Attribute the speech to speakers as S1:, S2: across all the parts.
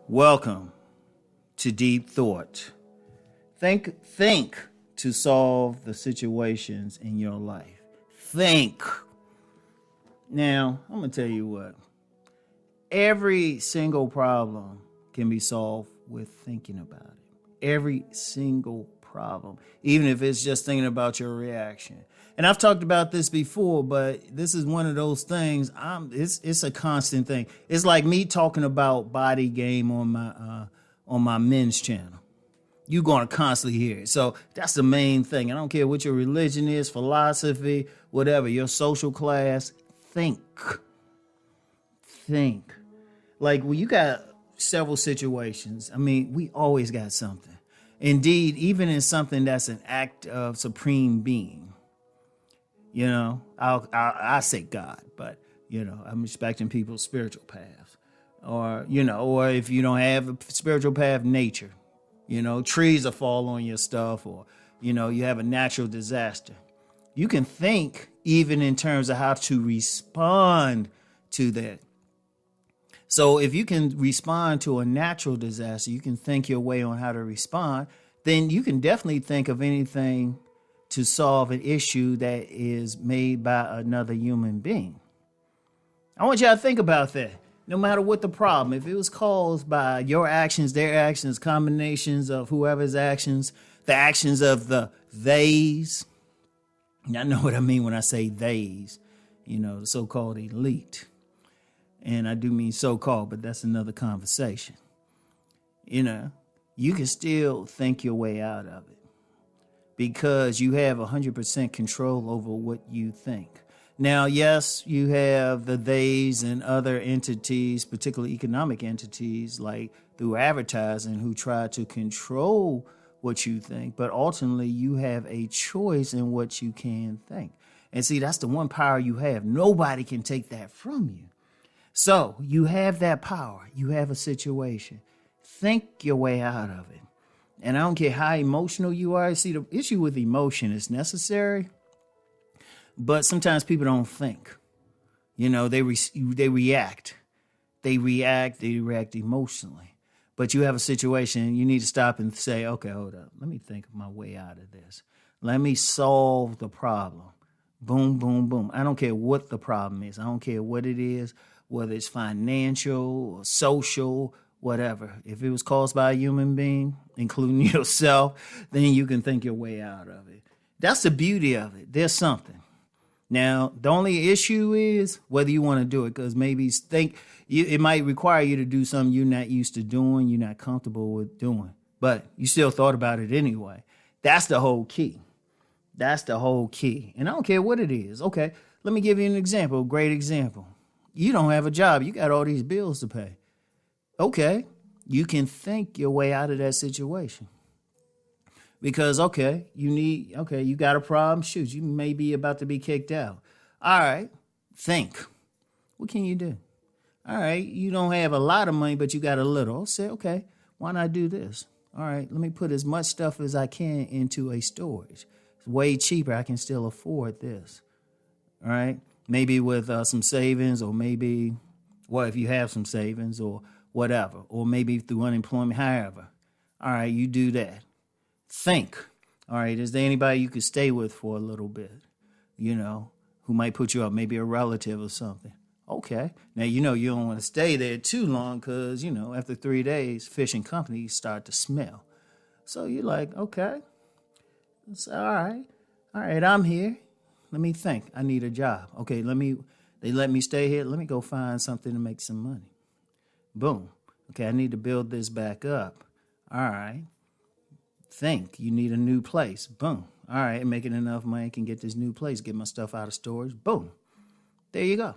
S1: Welcome to Deep Thought. Think to solve the situations in your life. Think. Now, I'm going to tell you what. Every single problem can be solved with thinking about it. Every single problem, even if it's just thinking about your reaction. And I've talked about this before, but this is one of those things. It's a constant thing. It's like me talking about body game on my men's channel. You're going to constantly hear it. So that's the main thing. I don't care what your religion is, philosophy, whatever, your social class. Think. Like when you got several situations, I mean, we always got something. Indeed, even in something that's an act of supreme being. You know, I say God, but, you know, I'm respecting people's spiritual paths. Or if you don't have a spiritual path, nature. You know, trees will fall on your stuff, or, you know, you have a natural disaster. You can think even in terms of how to respond to that. So if you can respond to a natural disaster, you can think your way on how to respond, then you can definitely think of anything to solve an issue that is made by another human being. I want y'all to think about that. No matter what the problem, if it was caused by your actions, their actions, combinations of whoever's actions, the actions of the theys. Y'all know what I mean when I say theys, you know, the so-called elite. And I do mean so-called, but that's another conversation. You know, you can still think your way out of it because you have 100% control over what you think. Now, yes, you have the theys and other entities, particularly economic entities, like through advertising, who try to control what you think. But ultimately, you have a choice in what you can think. And see, that's the one power you have. Nobody can take that from you. So you have that power. You have a situation. Think your way out of it. And I don't care how emotional you are. See, the issue with emotion is necessary. But sometimes people don't think. You know, they react. They react emotionally. But you have a situation, you need to stop and say, okay, hold up. Let me think of my way out of this. Let me solve the problem. Boom, boom, boom. I don't care what the problem is. I don't care what it is, whether it's financial or social, whatever. If it was caused by a human being, including yourself, then you can think your way out of it. That's the beauty of it. There's something. Now, the only issue is whether you want to do it, because maybe it might require you to do something you're not used to doing, you're not comfortable with doing, but you still thought about it anyway. That's the whole key. That's the whole key. And I don't care what it is. Okay, let me give you an example, a great example. You don't have a job. You got all these bills to pay. Okay, you can think your way out of that situation. Because, you got a problem. Shoot, you may be about to be kicked out. All right, think. What can you do? All right, you don't have a lot of money, but you got a little. Say, okay, why not do this? All right, let me put as much stuff as I can into a storage. It's way cheaper. I can still afford this. All right, maybe with some savings, or maybe, if you have some savings or whatever, or maybe through unemployment, however. All right, you do that. Think. All right, is there anybody you could stay with for a little bit, you know, who might put you up, maybe a relative or something? Okay. Now, you know, you don't want to stay there too long because, you know, after 3 days, fish and companies start to smell. So you're like, okay, it's all right. All right, I'm here. Let me think. I need a job. Okay, they let me stay here. Let me go find something to make some money. Boom. Okay, I need to build this back up. All right. Think. You need a new place. Boom. All right, making enough money, I can get this new place, get my stuff out of storage. Boom. There you go.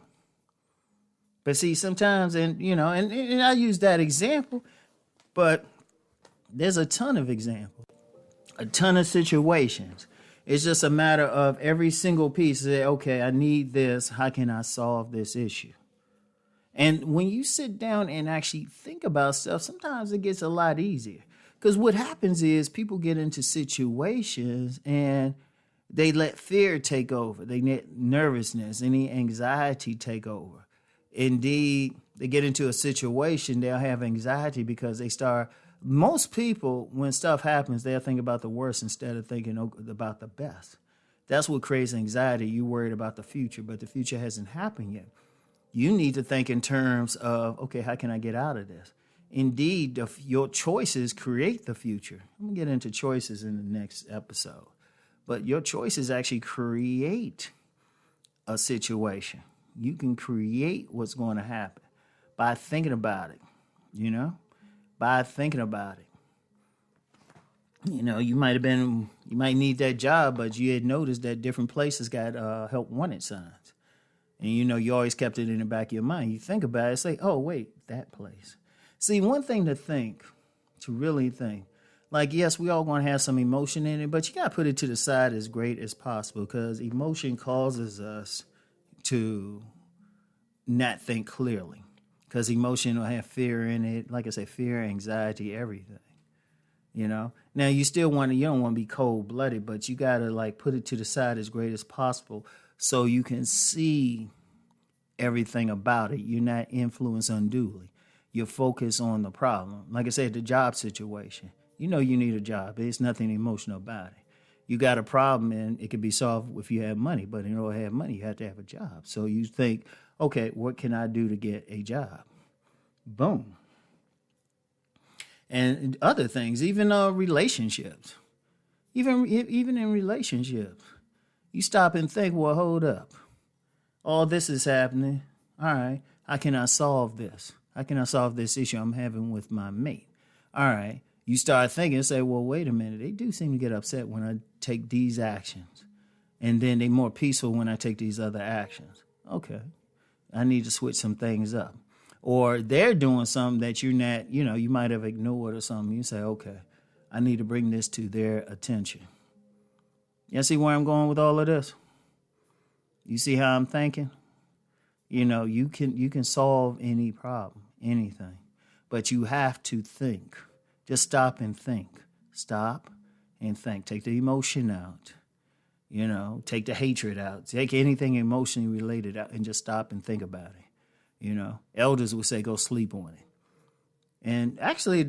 S1: But see, sometimes, and I use that example, but there's a ton of examples, a ton of situations. It's just a matter of every single piece. Say, okay, I need this. How can I solve this issue? And when you sit down and actually think about stuff, sometimes it gets a lot easier. Because what happens is people get into situations and they let fear take over. They let nervousness, any anxiety take over. Indeed, they get into a situation, they'll have anxiety because most people, when stuff happens, they'll think about the worst instead of thinking about the best. That's what creates anxiety. You're worried about the future, but the future hasn't happened yet. You need to think in terms of, okay, how can I get out of this? Indeed, your choices create the future. I'm going to get into choices in the next episode. But your choices actually create a situation. You can create what's going to happen by thinking about it, by thinking about it. You might need that job, but you had noticed that different places got help wanted signs. And, you always kept it in the back of your mind. You think about it, say, oh, wait, that place. See, one thing to really think, like, yes, we all going to have some emotion in it, but you got to put it to the side as great as possible because emotion causes us to not think clearly because emotion will have fear in it. Like I said, fear, anxiety, everything, Now, you don't want to be cold-blooded, but you got to, put it to the side as great as possible so you can see everything about it. You're not influenced unduly. You're focused on the problem. Like I said, the job situation. You need a job. There's nothing emotional about it. You got a problem, and it can be solved if you have money. But in order to have money, you have to have a job. So you think, okay, what can I do to get a job? Boom. And other things, even relationships. Even in relationships, you stop and think, well, hold up. All this is happening. All right, how can I solve this? How can I solve this issue I'm having with my mate? All right. You start thinking and say, well, wait a minute. They do seem to get upset when I take these actions. And then they're more peaceful when I take these other actions. Okay. I need to switch some things up. Or they're doing something that you're not, you might have ignored or something. You say, okay, I need to bring this to their attention. You see where I'm going with all of this? You see how I'm thinking? You can solve any problem, anything, but you have to think. Just stop and think. Stop and think. Take the emotion out. Take the hatred out. Take anything emotionally related out and just stop and think about it. Elders would say go sleep on it. And actually,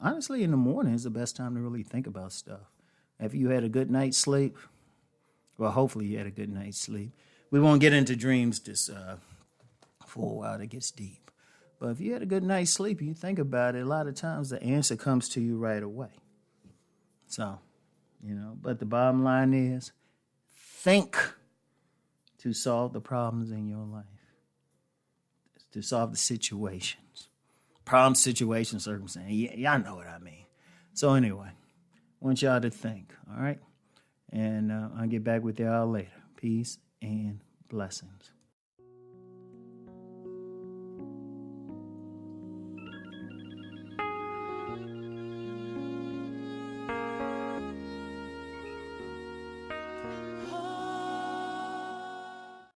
S1: honestly, in the morning is the best time to really think about stuff. If you had a good night's sleep, well, hopefully you had a good night's sleep. We won't get into dreams for a while. It gets deep. But if you had a good night's sleep, you think about it, a lot of times the answer comes to you right away. So, but the bottom line is think to solve the problems in your life, to solve the situations. Problem, situation, circumstance. Y'all know what I mean. So anyway, I want y'all to think, all right? And I'll get back with y'all later. Peace and blessings.